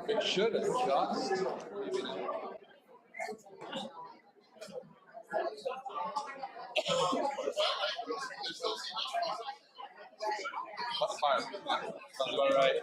It should have just. Fine. Sounds about right.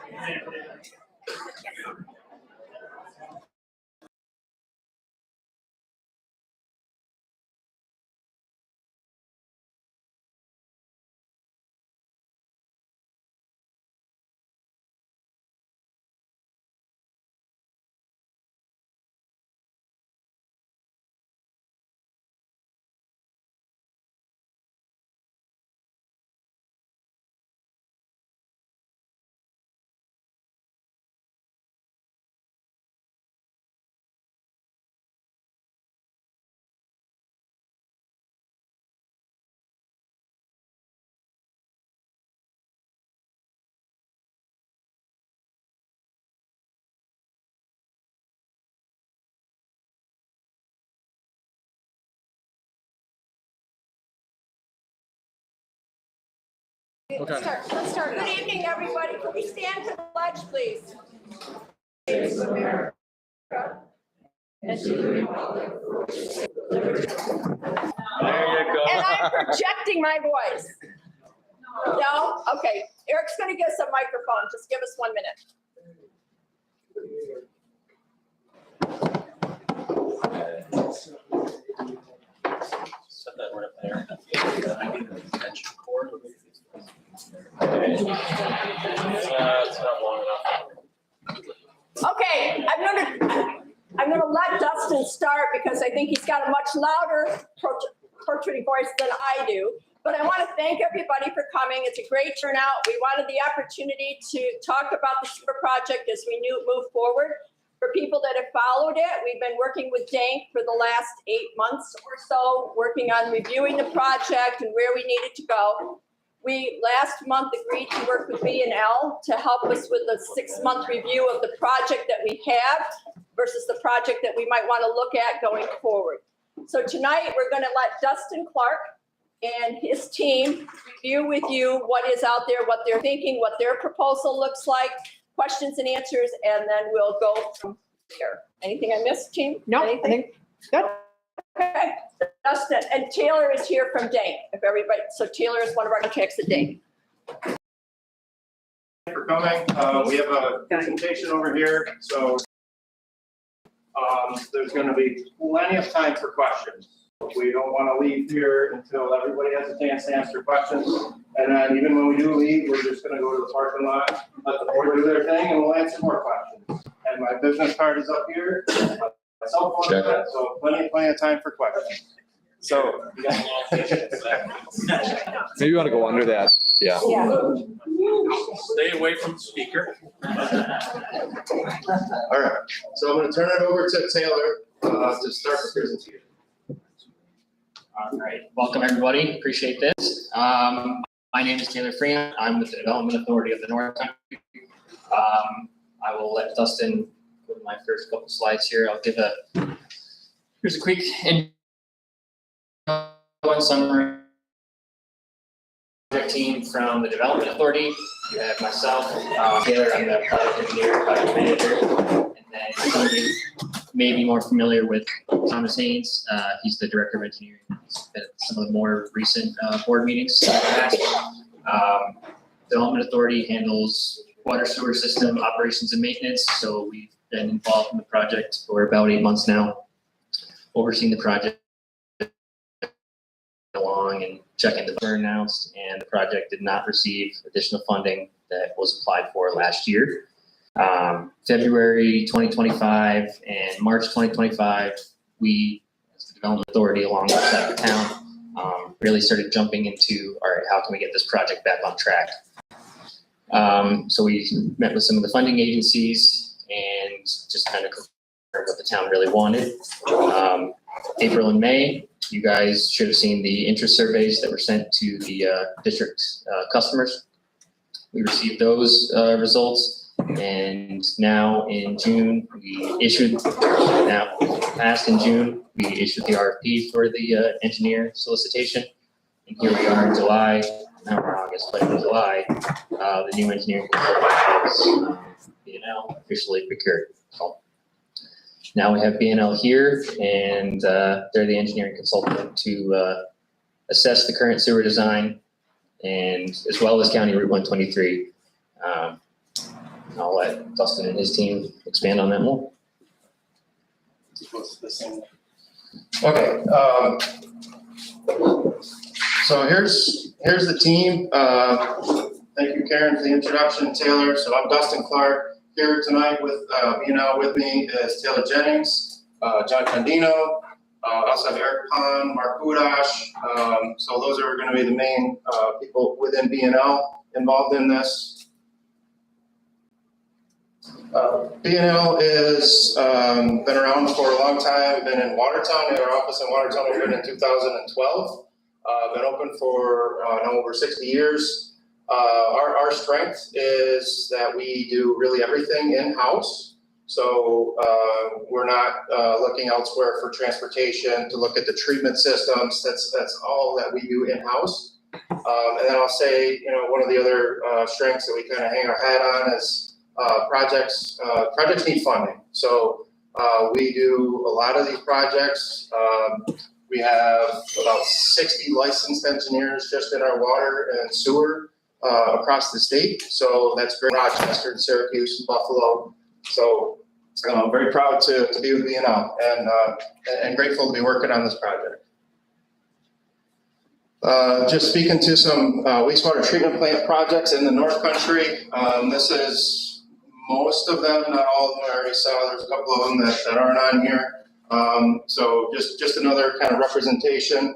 Okay. Let's start. Good evening, everybody. Can we stand for the pledge, please? America. And to the republic. There you go. And I'm projecting my voice. No? Okay. Eric's going to get us a microphone. Just give us 1 minute. Set that right up there. It's not long enough. Okay, I'm gonna let Dustin start because I think he's got a much louder protruding voice than I do. But I want to thank everybody for coming. It's a great turnout. We wanted the opportunity to talk about the sewer project as we move forward. For people that have followed it, we've been working with Dank for the last 8 months or so, working on reviewing the project and where we needed to go. We last month agreed to work with B&L to help us with a 6-month review of the project that we have versus the project that we might want to look at going forward. So tonight we're going to let Dustin Clark and his team review with you what is out there, what they're thinking, what their proposal looks like, questions and answers, and then we'll go from there. Anything I missed, team? No, Anything? I think good. Okay, Dustin, and Taylor is here from Dank, if everybody, so Taylor is one of our contacts at Dank. For coming. We have a presentation over here, so there's going to be plenty of time for questions. We don't want to leave here until everybody has a chance to answer questions. And then even when we do leave, we're just going to go to the parking lot, let the board do their thing, and we'll answer more questions. And my business card is up here. My cell phone is up, so plenty of time for questions. So Maybe you want to go under that. Yeah. Stay away from the speaker. all right, so I'm going to turn it over to Taylor to start the presentation. All right, welcome everybody, appreciate this. My name is Taylor Freeman, I'm with the Development Authority of the North Country. I will let Dustin go to my first couple slides here. I'll give here's a quick summary. Project team from the Development Authority. You have myself, Taylor, I'm the project engineer, project manager, and then some of you may be more familiar with Thomas Haynes. He's the director of engineering. He's been at some of the more recent board meetings. Development Authority handles water sewer system operations and maintenance. So we've been involved in the project for about 8 months now, overseeing the project along and checking the burn announced, and the project did not receive additional funding that was applied for last year. February 2025 and March 2025, we, as the Development Authority, along with the town, really started jumping into, all right, how can we get this project back on track? So we met with some of the funding agencies and just kind of confirmed what the town really wanted. April and May, you guys should have seen the interest surveys that were sent to the district customers. We received those results. And now in June, we issued the RFP for the engineer solicitation. And here we are in July, now we're August, but in July, the new engineering consultant was B&L officially procured. So now we have B&L here, and they're the engineering consultant to assess the current sewer design, and as well as County Route 123. I'll let Dustin and his team expand on that more. Okay, so here's the team. Thank you, Karen, for the introduction, Taylor. So I'm Dustin Clark, here tonight with, with me is Taylor Jennings, John Condino, also have Eric Pond, Mark Udash. So those are gonna be the main people within B&L involved in this. B&L is been around for a long time, been in Watertown, in our office in Watertown opened in 2012. Been open for now over 60 years. Our strength is that we do really everything in-house. So we're not looking elsewhere for transportation to look at the treatment systems. That's all that we do in-house. And then I'll say, one of the other strengths that we kind of hang our hat on is projects need funding. So we do a lot of these projects. We have about 60 licensed engineers just in our water and sewer across the state. So that's great. Rochester and Syracuse and Buffalo. So I'm very proud to be with B&L and grateful to be working on this project. Just speaking to some wastewater treatment plant projects in the North Country. This is most of them, not all of them I already saw. There's a couple of them that aren't on here. So just another kind of representation.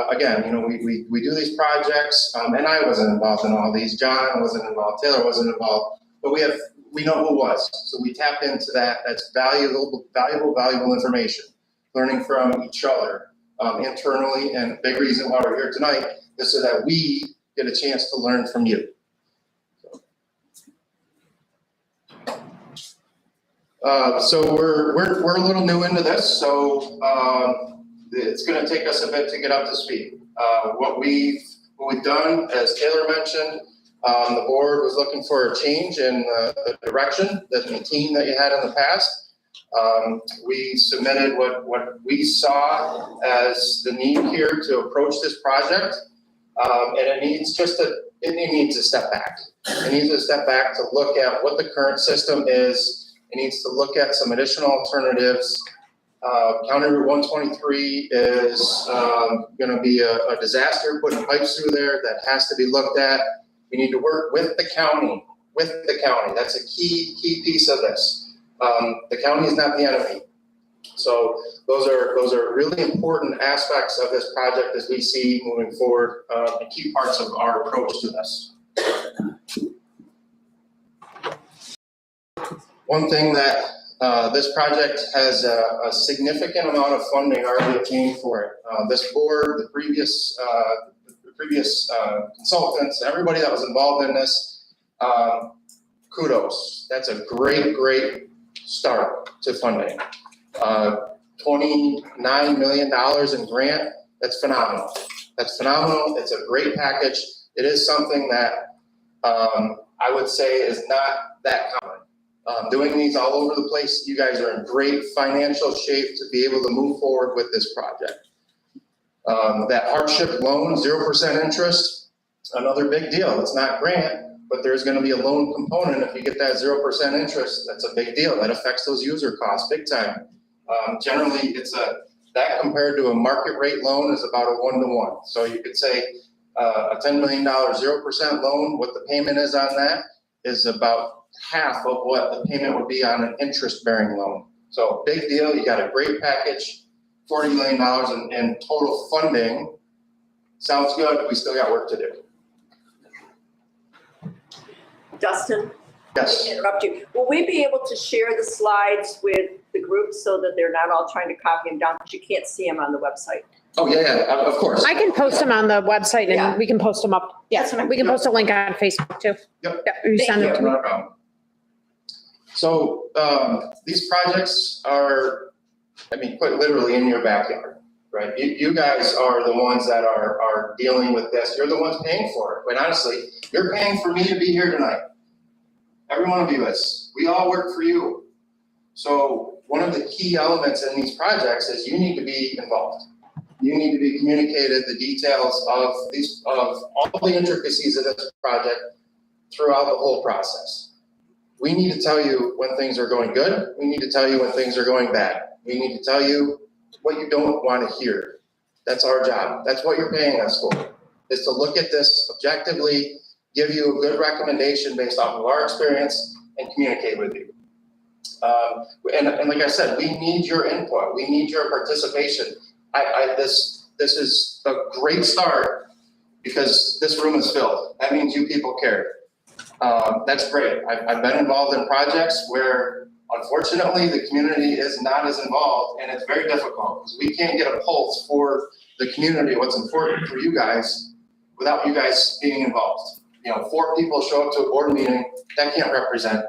Again, we do these projects, and I wasn't involved in all these. John wasn't involved. Taylor wasn't involved. But we know who was. So we tap into that. That's valuable information. Learning from each other internally, and a big reason why we're here tonight is so that we get a chance to learn from you. So we're a little new into this, so it's going to take us a bit to get up to speed. What we've done, as Taylor mentioned, the board was looking for a change in the direction, the team that you had in the past. We submitted what we saw as the need here to approach this project, and it needs a step back. It needs a step back to look at what the current system is. It needs to look at some additional alternatives. County Route 123 is going to be a disaster, putting pipes through there. That has to be looked at. We need to work with the county. That's a key piece of this. The county is not the enemy. So those are really important aspects of this project as we see moving forward, and key parts of our approach to this. One thing that this project has a significant amount of funding already obtained for it. This board, the previous consultants, everybody that was involved in this, kudos. That's a great start to funding. $29 million in grant. That's phenomenal. It's a great package. It is something that I would say is not that common. Doing these all over the place, you guys are in great financial shape to be able to move forward with this project. That hardship loan, 0% interest, another big deal. It's not grant, but there's going to be a loan component. If you get that 0% interest, that's a big deal. That affects those user costs big time. Generally, that compared to a market rate loan is about a 1-to-1. So you could say a $10 million 0% loan, what the payment is on that is about half of what the payment would be on an interest-bearing loan. So big deal. You got a great package, $40 million in total funding. Sounds good. We still got work to do. Dustin? Yes. To interrupt you. Will we be able to share the slides with the group so that they're not all trying to copy them down because you can't see them on the website? Oh, yeah, of course. I can post them on the website Yeah. and we can post them up. That's what We can post a link on Facebook too. Yep. Yeah, you Thank send you. it to me. No problem. So, these projects are, I mean, quite literally in your backyard, right? You guys are the ones that are dealing with this. You're the ones paying for it. Quite honestly, you're paying for me to be here tonight. Every one of you is. We all work for you. So one of the key elements in these projects is you need to be involved. You need to be communicated the details of all the intricacies of this project throughout the whole process. We need to tell you when things are going good. We need to tell you when things are going bad. We need to tell you what you don't want to hear. That's our job. That's what you're paying us for, is to look at this objectively, give you a good recommendation based off of our experience, and communicate with you. And like I said, we need your input. We need your participation. This is a great start because this room is filled. That means you people care. That's great. I've been involved in projects where unfortunately the community is not as involved, and it's very difficult because we can't get a pulse for the community, what's important for you guys, without you guys being involved. You know, 4 people show up to a board meeting, that can't represent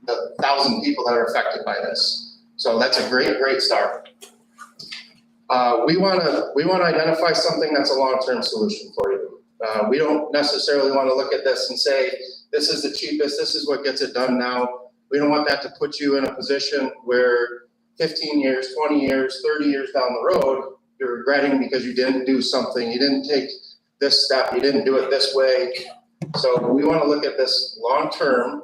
the 1,000 people that are affected by this. So that's a great start. We want to identify something that's a long-term solution for you. We don't necessarily want to look at this and say, this is the cheapest, this is what gets it done now. We don't want that to put you in a position where 15 years, 20 years, 30 years down the road, you're regretting because you didn't do something, you didn't take this step, you didn't do it this way. So we want to look at this long-term.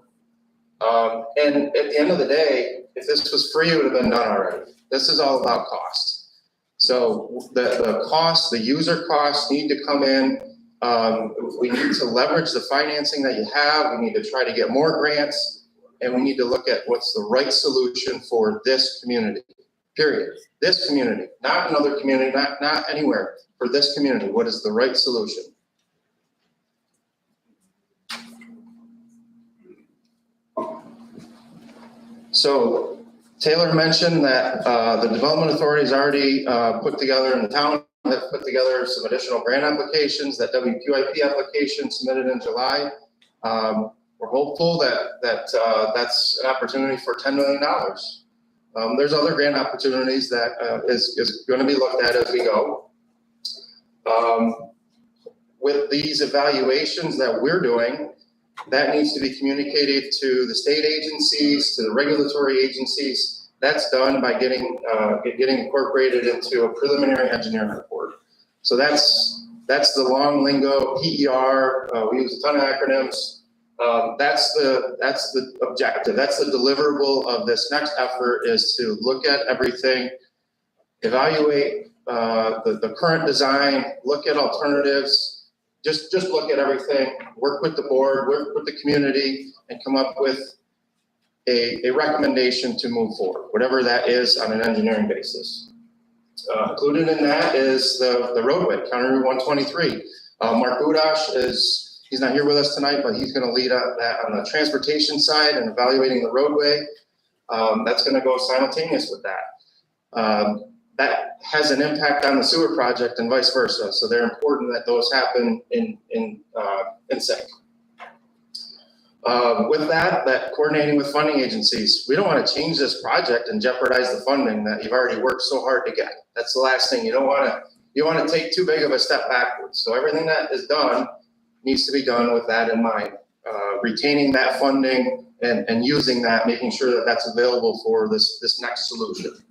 And at the end of the day, if this was free, it would have been done already. This is all about cost. So the cost, the user costs need to come in. We need to leverage the financing that you have. We need to try to get more grants, and we need to look at what's the right solution for this community, period. This community, not another community, not anywhere. For this community, what is the right solution? So Taylor mentioned that the Development Authority has already put together, and the town have put together some additional grant applications. That WQIP application submitted in July. We're hopeful that that's an opportunity for $10 million. There's other grant opportunities that is going to be looked at as we go. With these evaluations that we're doing, that needs to be communicated to the state agencies, to the regulatory agencies. That's done by getting incorporated into a preliminary engineering report. So that's the long lingo, PER. We use a ton of acronyms. That's the objective. That's the deliverable of this next effort, is to look at everything, evaluate the current design, look at alternatives. Just look at everything, work with the board, work with the community, and come up with a recommendation to move forward, whatever that is on an engineering basis. Included in that is the roadway, County Route 123. Mark Udash he's not here with us tonight, but he's gonna lead that on the transportation side and evaluating the roadway. That's gonna go simultaneous with that. That has an impact on the sewer project and vice versa. So they're important that those happen in sync. With that coordinating with funding agencies, we don't want to change this project and jeopardize the funding that you've already worked so hard to get. That's the last thing. You want to take too big of a step backwards. So everything that is done needs to be done with that in mind. Retaining that funding and using that, making sure that that's available for this next solution.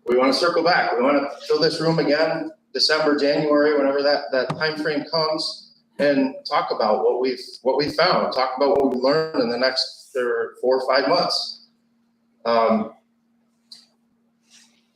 We want to circle back. We want to fill this room again, December, January, whenever that time frame comes, and talk about what we've found. Talk about what we've learned in the next 4 or 5 months.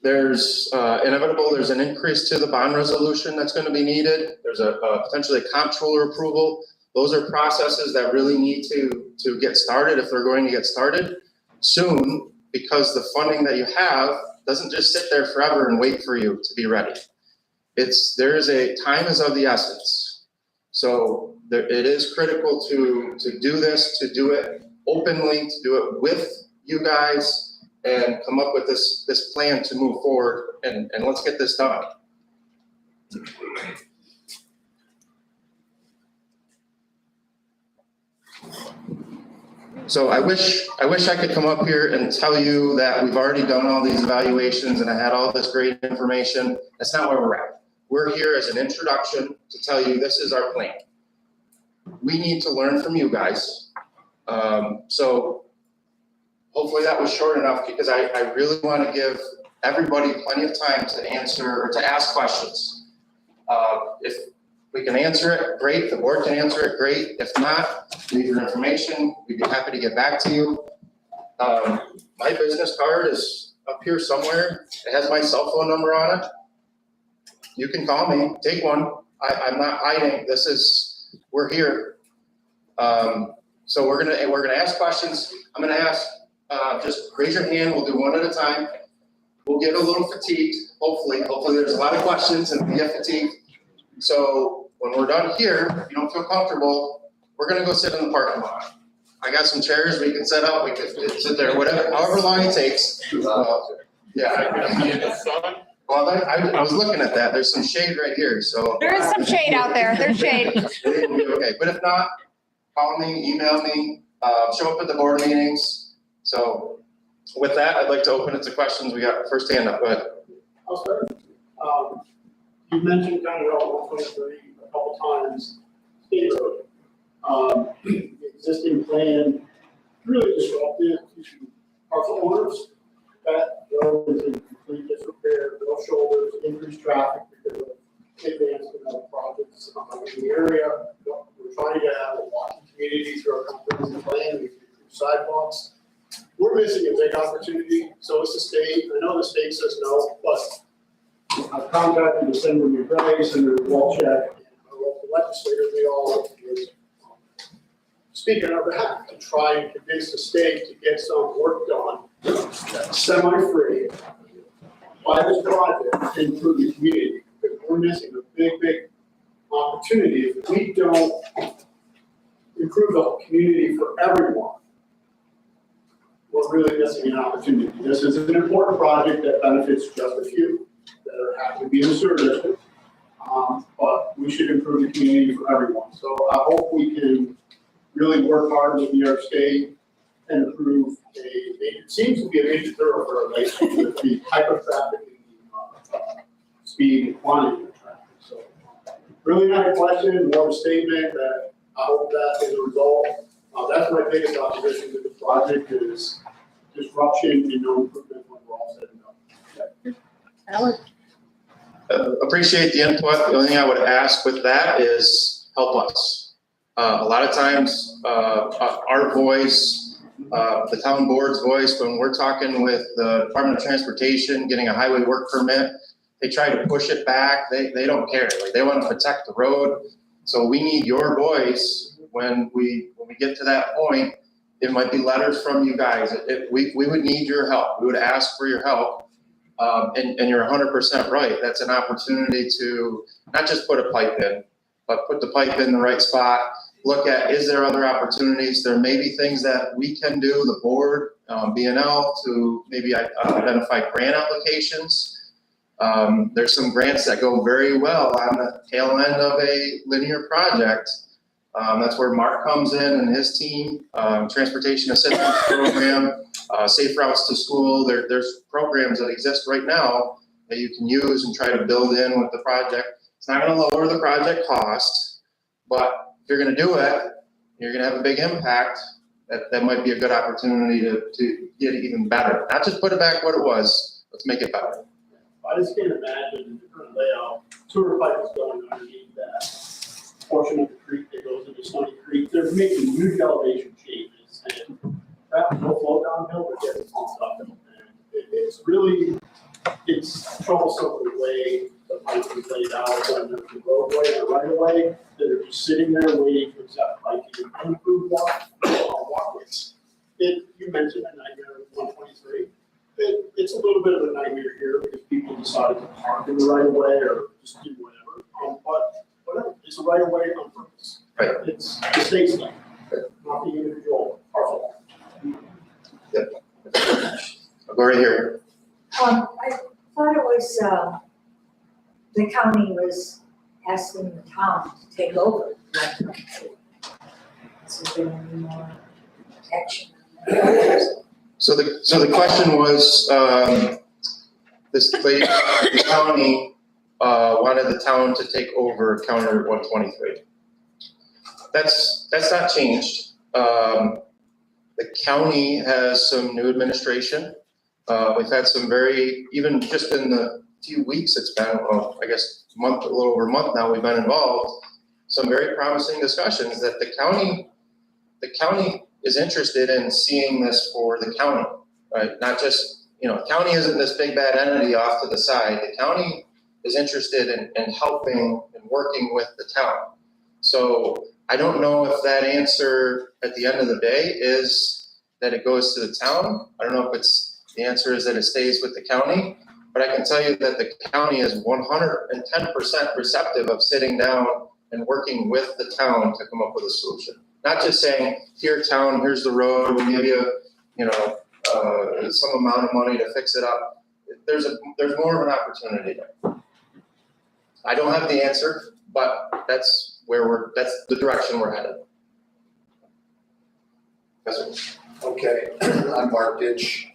There's there's an increase to the bond resolution that's going to be needed. There's potentially a comptroller approval. Those are processes that really need to get started if they're going to get started soon, because the funding that you have doesn't just sit there forever and wait for you to be ready. Time is of the essence. So it is critical to do this, to do it openly, to do it with you guys, and come up with this plan to move forward, and let's get this done. So I wish I could come up here and tell you that we've already done all these evaluations and I had all this great information. That's not where we're at. We're here as an introduction to tell you this is our plan. We need to learn from you guys. So hopefully that was short enough because I really want to give everybody plenty of time to answer or to ask questions. If we can answer it, great. The board can answer it, great. If not, leave your information. We'd be happy to get back to you. My business card is up here somewhere. It has my cell phone number on it. You can call me, take one. I'm not hiding. We're here. So we're gonna ask questions. I'm gonna ask, just raise your hand. We'll do one at a time. We'll get a little fatigued, hopefully. Hopefully there's a lot of questions and we get fatigued. So when we're done here, if you don't feel comfortable, we're gonna go sit in the parking lot. I got some chairs we can set up, we can sit there, whatever, however long it takes. Yeah. Well, I was looking at that, there's some shade right here, so. There is some shade out there. There's shade. It'll be okay, but if not, call me, email me, show up at the board meetings. So with that, I'd like to open it to questions. We got first hand up, go ahead. I'll start. You mentioned County Road 123 a couple times, State Road. The existing plan really disruptive to parcel owners. That road is in complete disrepair, no shoulders, increased traffic because of advancement of projects in the area. We're trying to have a walking community through our comprehensive plan, we improve sidewalks. We're missing a big opportunity, so is the state. I know the state says no, but I've contacted Senator McBride, Senator Walczak, and our local legislators. They all speak on our behalf to try and convince the state to get some work done, semi-free, by this project to improve the community. Because we're missing a big opportunity if we don't improve the community for everyone. We're really missing an opportunity. This is an important project that benefits just a few that happen to be in the sewer district. But we should improve the community for everyone. So I hope we can really work hard with New York State and improve it seems to be a major thoroughfare lately with the type of traffic and speed and quantity of traffic. So really not a question, more a statement that I hope that is a result. That's my biggest opposition to the project is disruption and no improvement when we're all said and done. Appreciate the input. The only thing I would ask with that is help us. A lot of times, our voice, the town board's voice, when we're talking with the Department of Transportation, getting a highway work permit, they try to push it back. They don't care. Like, they want to protect the road. So we need your voice when we get to that point. It might be letters from you guys. We would need your help. We would ask for your help. And you're 100% right. That's an opportunity to not just put a pipe in, but put the pipe in the right spot. Look at, is there other opportunities? There may be things that we can do, the board, BNL, to maybe identify grant applications. There's some grants that go very well on the tail end of a linear project. That's where Mark comes in and his team, Transportation Assistance Program, Safe Routes to School. There's programs that exist right now that you can use and try to build in with the project. It's not going to lower the project cost, but if you're going to do it, you're going to have a big impact. That might be a good opportunity to get it even better. Not just put it back what it was. Let's make it better. I just can't imagine the current layout. Sewer pipe is going underneath that portion of the creek that goes into Stony Creek. They're making huge elevation changes and traffic will flow downhill or get pumped uphill. And it's troublesome the way the pipe is laid out on the roadway or right away. That are just sitting there waiting to accept piping and improve walkways. You mentioned a nightmare of 123. It's a little bit of a nightmare here because people decided to park in the right of way or just do whatever. But whatever, it's a right of way on purpose. Right. It's the state's land, not the individual parcel. Yep. I'll go right here. I thought it was, the county was asking the town to take over. Is there any more action. So the question was, this lady, the county, wanted the town to take over counter 123. That's not changed. The county has some new administration. We've had some even just in the few weeks it's been, well, I guess a little over a month now we've been involved, some very promising discussions that the county is interested in seeing this for the county, right? Not just, county isn't this big bad entity off to the side. The county is interested in helping and working with the town. So I don't know if that answer at the end of the day is that it goes to the town. I don't know if the answer is that it stays with the county, but I can tell you that the county is 110% receptive of sitting down and working with the town to come up with a solution. Not just saying, here town, here's the road, we'll give you, some amount of money to fix it up. There's more of an opportunity there. I don't have the answer, but that's the direction we're headed. Yes, sir. Okay, I'm Mark Ditch.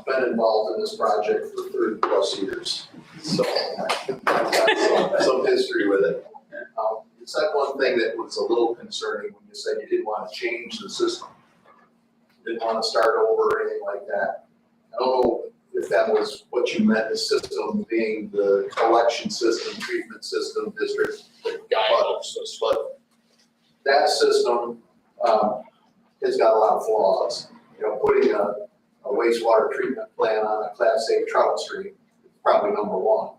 Been involved in this project for 30 plus years, so I've got some history with it. You said one thing that was a little concerning when you said you didn't want to change the system. Didn't want to start over or anything like that. I don't know if that was what you meant, the system being the collection system, treatment system, district, but that system has got a lot of flaws. Putting a wastewater treatment plant on a Class A trout stream is probably number one.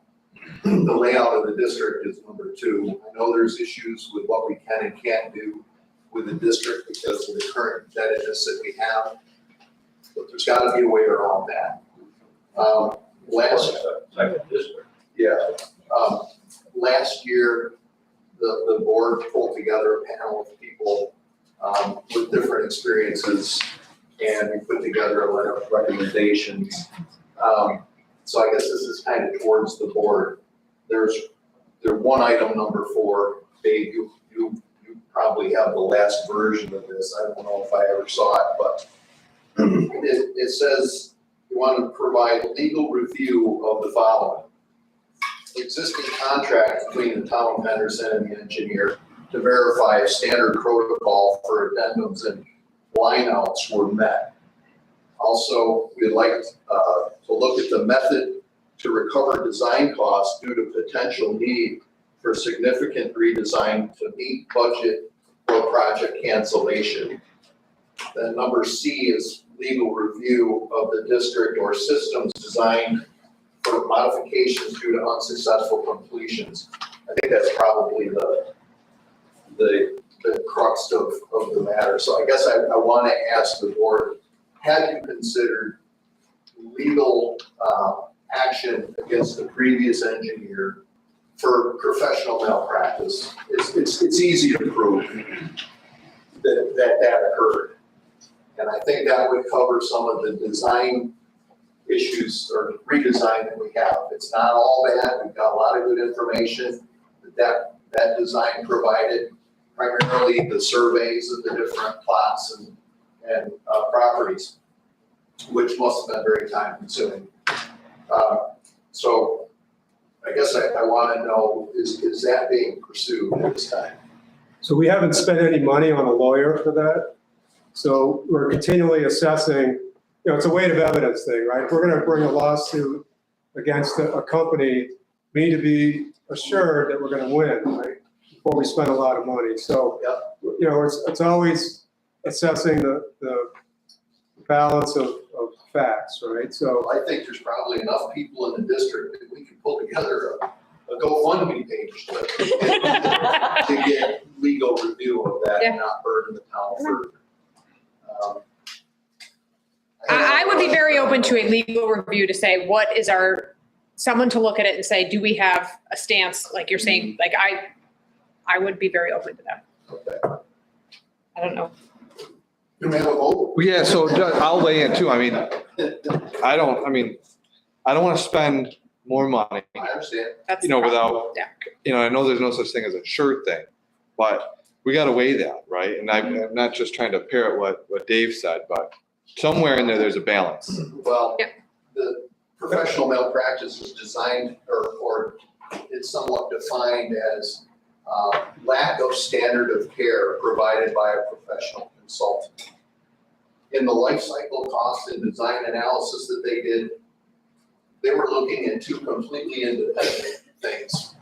The layout of the district is number two. I know there's issues with what we can and can't do with the district because of the current indebtedness that we have, but there's got to be a way around that. Last year, the board pulled together a panel of people with different experiences, and we put together a letter of recommendations. So I guess this is kind of towards the board. There's one item, number 4. Dave, you probably have the last version of this. I don't know if I ever saw it, but it says you want to provide legal review of the following. Existing contract between the town of Henderson and the engineer to verify if standard protocol for addendums and lineouts were met. Also, we'd like to look at the method to recover design costs due to potential need for significant redesign to meet budget or project cancellation. Then number C is legal review of the district or systems designed for modifications due to unsuccessful completions. I think that's probably the crux of the matter. So I guess I want to ask the board, have you considered legal action against the previous engineer for professional malpractice? It's easy to prove that occurred. And I think that would cover some of the design issues or redesign that we have. It's not all bad. We've got a lot of good information that design provided, primarily the surveys of the different plots and properties, which must have been very time consuming. So I guess I want to know, is that being pursued at this time? So we haven't spent any money on a lawyer for that. So we're continually assessing, it's a weight of evidence thing, right? If we're going to bring a lawsuit against a company, we need to be assured that we're going to win, right? Before we spend a lot of money. So, it's always assessing the balance of facts, right? So I think there's probably enough people in the district that we can pull together a GoFundMe page to get legal review of that and not burden the town further. I would be very open to a legal review to say, what is someone to look at it and say, do we have a stance, like you're saying, like I would be very open to that. Okay. I don't know. You may have a vote. Well, yeah, so I'll weigh in too. I don't want to spend more money, I understand. That's the problem. without, Yeah. I know there's no such thing as a sure thing, but we gotta weigh that, right? And I'm not just trying to parrot what Dave said, but somewhere in there, there's a balance. Well, Yep. the professional malpractice is designed, or it's somewhat defined as lack of standard of care provided by a professional consultant. In the life cycle cost and design analysis that they did, they were looking at two completely independent things.